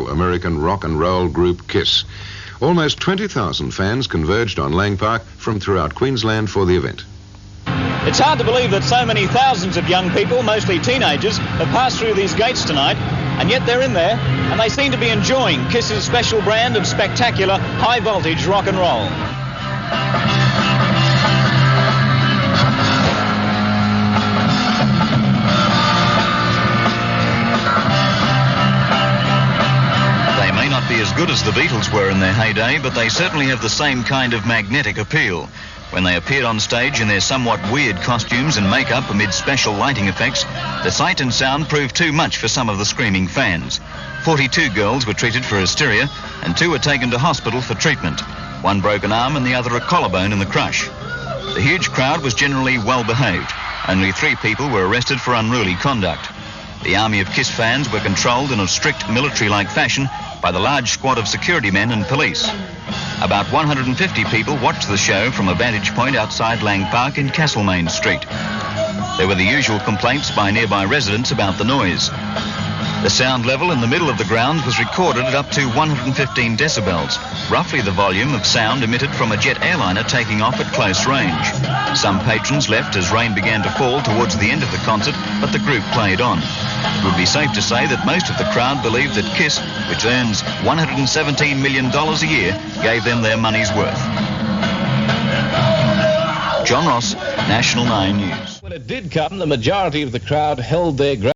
American rock and roll group Kiss. Almost 20,000 fans converged on Lang Park from throughout Queensland for the event. It's hard to believe that so many thousands of young people, mostly teenagers, have passed through these gates tonight, and yet they're in there, and they seem to be enjoying Kiss's special brand of spectacular, high-voltage rock and roll. They may not be as good as the Beatles were in their heyday, but they certainly have the same kind of magnetic appeal. When they appeared on stage in their somewhat weird costumes and makeup amid special lighting effects, the sight and sound proved too much for some of the screaming fans. 42 girls were treated for hysteria, and 2 were taken to hospital for treatment. 1 broke an arm and the other a collarbone in the crush. The huge crowd was generally well behaved. Only 3 people were arrested for unruly conduct. The army of Kiss fans were controlled in a strict military-like fashion by the large squad of security men and police. About 150 people watched the show from a vantage point outside Lang Park in Castlemaine Street. There were the usual complaints by nearby residents about the noise. The sound level in the middle of the ground was recorded at up to 115 decibels, roughly the volume of sound emitted from a jet airliner taking off at close range. Some patrons left as rain began to fall towards the end of the concert, but the group played on. It would be safe to say that most of the crowd believed that Kiss, which earns $117 million a year, gave them their money's worth. John Ross, National 9 News. When it did come, the majority of the crowd held their ground.